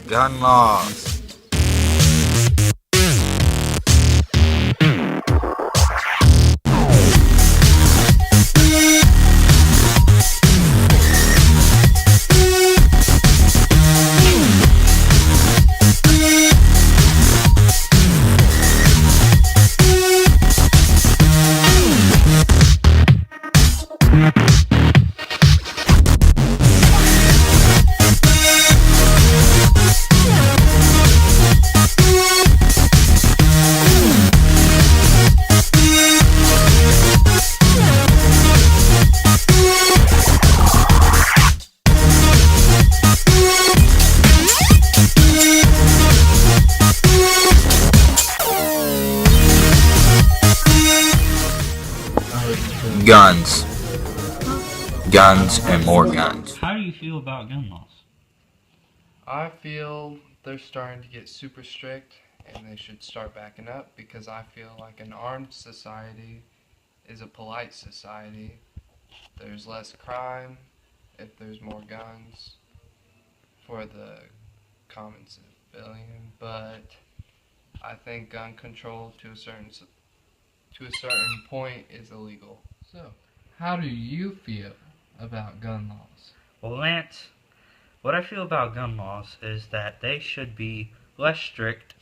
Gun laws. Guns. Guns and more guns. How do you feel about gun laws? I feel they're starting to get super strict and they should start backing up because I feel like an armed society is a polite society. There's less crime if there's more guns for the common civilian, but I think gun control to a certain point is illegal. So, how do you feel about gun laws? Well, Lance, what I feel about gun laws is that they should be less strict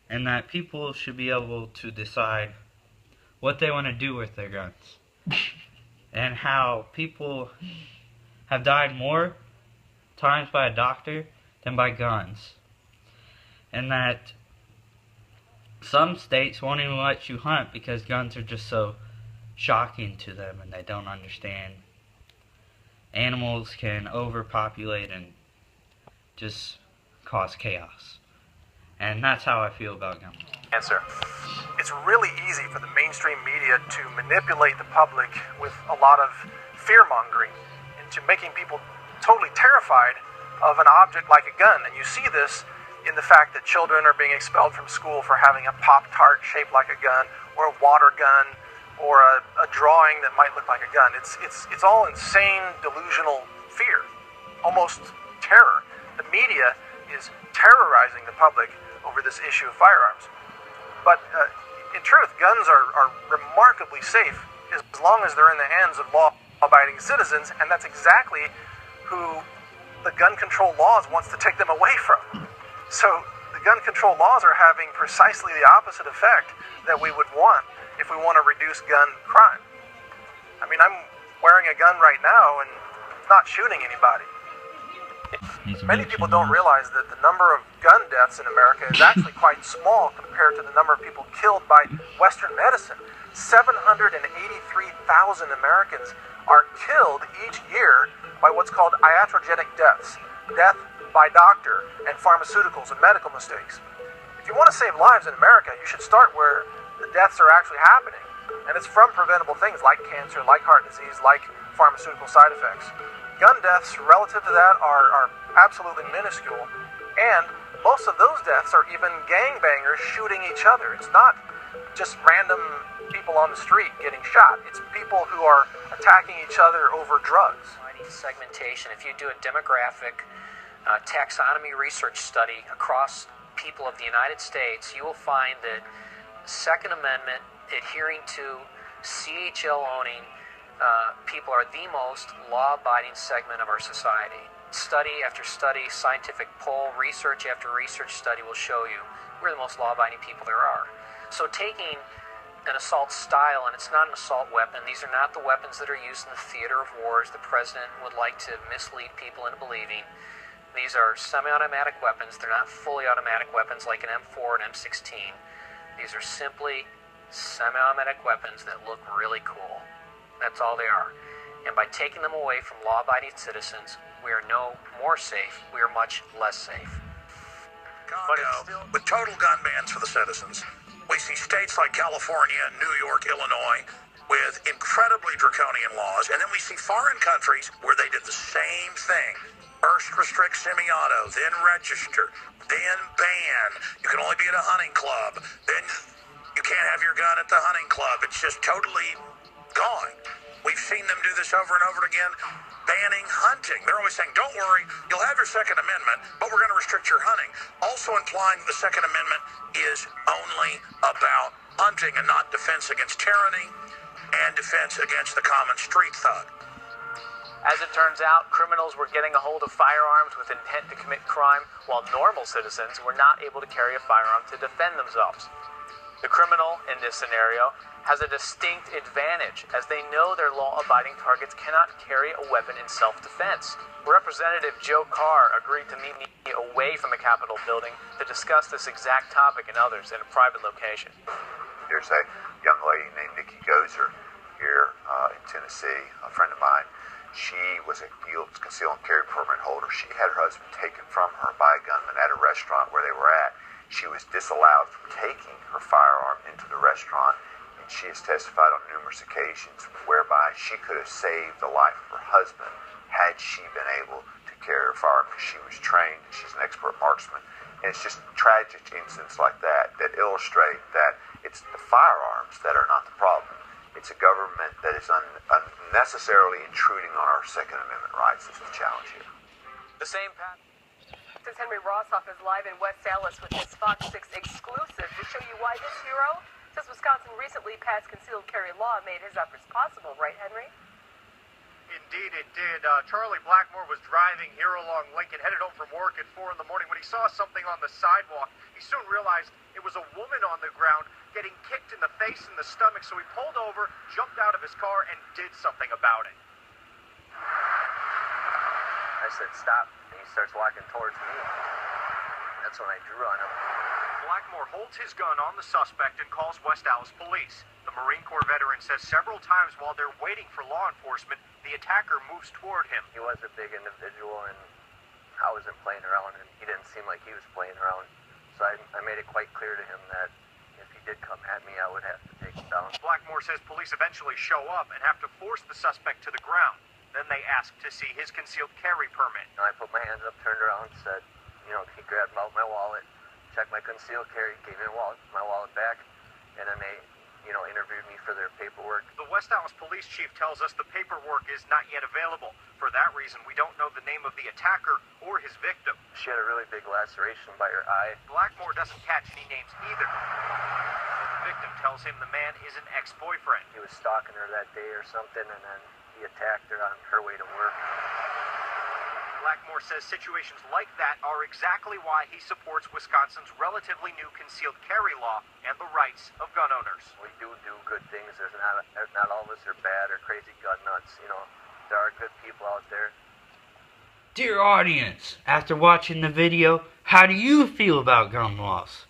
and that people should be able to decide what they want to do with their guns. And how people have died more times by a doctor than by guns. And that some states won't even let you hunt because guns are just so shocking to them and they don't understand. Animals can overpopulate and just cause chaos. And that's how I feel about guns. Answer. It's really easy for the mainstream media to manipulate the public with a lot of fear-mongering into making people totally terrified of an object like a gun. And you see this in the fact that children are being expelled from school for having a Pop-Tart shaped like a gun, or a water gun, or a drawing that might look like a gun. It's all insane, delusional fear, almost terror. The media is terrorizing the public over this issue of firearms. But in truth, guns are remarkably safe as long as they're in the hands of law-abiding citizens, and that's exactly who the gun control laws wants to take them away from. So the gun control laws are having precisely the opposite effect that we would want if we want to reduce gun crime. I mean, I'm wearing a gun right now and not shooting anybody. Many people don't realize that the number of gun deaths in America is actually quite small compared to the number of people killed by Western medicine. 783,000 Americans are killed each year by what's called iatrogenic deaths, death by doctor and pharmaceuticals and medical mistakes. If you want to save lives in America, you should start where the deaths are actually happening. And it's from preventable things like cancer, like heart disease, like pharmaceutical side effects. Gun deaths relative to that are absolutely minuscule. And most of those deaths are even gangbangers shooting each other. It's not just random people on the street getting shot. It's people who are attacking each other over drugs. Segmentation. If you do a demographic taxonomy research study across people of the United States, you will find that Second Amendment adhering to CHL owning people are the most law-abiding segment of our society. Study after study, scientific poll, research after research study will show you we're the most law-abiding people there are. So taking an assault style, and it's not an assault weapon, these are not the weapons that are used in the theater of war as the president would like to mislead people into believing. These are semi-automatic weapons. They're not fully automatic weapons like an M4 and M16. These are simply semi-automatic weapons that look really cool. That's all they are. And by taking them away from law-abiding citizens, we are no more safe. We are much less safe. Congo, with total gun bans for the citizens. We see states like California, New York, Illinois, with incredibly draconian laws, and then we see foreign countries where they did the same thing. First restrict semi-auto, then register, then ban. You can only be at a hunting club. Then you can't have your gun at the hunting club. It's just totally gone. We've seen them do this over and over again. banning hunting. They're always saying, don't worry, you'll have your Second Amendment, but we're going to restrict your hunting. Also implying the Second Amendment is only about hunting and not defense against tyranny and defense against the common street thug. As it turns out, criminals were getting a hold of firearms with intent to commit crime, while normal citizens were not able to carry a firearm to defend themselves. The criminal, in this scenario, has a distinct advantage, as they know their law-abiding targets cannot carry a weapon in self-defense. Representative Joe Carr agreed to meet me away from the Capitol building to discuss this exact topic and others in a private location. There's a young lady named Nikki Gozer here in Tennessee, a friend of mine. She was a concealed and carry permit holder. She had her husband taken from her by a gunman at a restaurant where they were at. She was disallowed from taking her firearm into the restaurant, and she has testified on numerous occasions whereby she could have saved the life of her husband had she been able to carry her firearm, because she was trained and she's an expert marksman. And it's just tragic incidents like that that illustrate that it's the firearms that are not the problem. It's a government that is unnecessarily intruding on our Second Amendment rights. That's the challenge here. The same pattern. This is Henry Rossoff is live in West Dallas with his Fox 6 exclusive to show you why this hero says Wisconsin recently passed concealed carry law and made his efforts possible. Right, Henry? Indeed, it did. Charlie Blackmore was driving here along Lincoln, headed home from work at 4 in the morning when he saw something on the sidewalk. He soon realized it was a woman on the ground getting kicked in the face and the stomach, so he pulled over, jumped out of his car, and did something about it. I said, stop, and he starts walking towards me. That's when I drew on him. Blackmore holds his gun on the suspect and calls West Dallas police. The Marine Corps veteran says several times while they're waiting for law enforcement, the attacker moves toward him. He was a big individual, and I wasn't playing around, and he didn't seem like he was playing around. So I made it quite clear to him that if he did come at me, I would have to take him down. Blackmore says police eventually show up and have to force the suspect to the ground. Then they ask to see his concealed carry permit. And I put my hands up, turned around, and said, he grabbed out my wallet, checked my concealed carry, gave me my wallet back, and then they, interviewed me for their paperwork. The West Dallas police chief tells us the paperwork is not yet available. For that reason, we don't know the name of the attacker or his victim. She had a really big laceration by her eye. Blackmore doesn't catch any names either. The victim tells him the man is an ex-boyfriend. He was stalking her that day or something, and then he attacked her on her way to work. Blackmore says situations like that are exactly why he supports Wisconsin's relatively new concealed carry law and the rights of gun owners. We do good things. There's not all of us are bad or crazy gun nuts. There are good people out there. Dear audience, after watching the video, how do you feel about gun laws?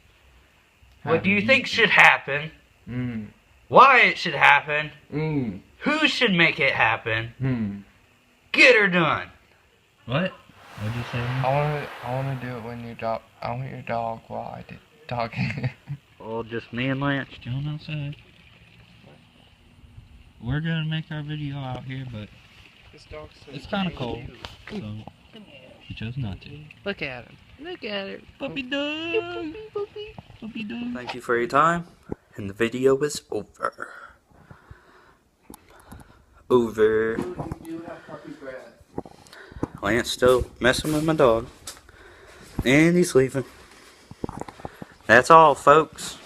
What do you think should happen? Why it should happen? Who should make it happen? Get her done. What? What'd you say? I wanna do it when you dog. I want your dog while I did talking. Well, just me and Lance chilling outside. We're gonna make our video out here, but it's kind of cold, so he chose not to. Look at him. Look at her. Puppy dog. Puppy dog. Thank you for your time, and the video is over. Over. Lance still messing with my dog. And he's leaving. That's all, folks.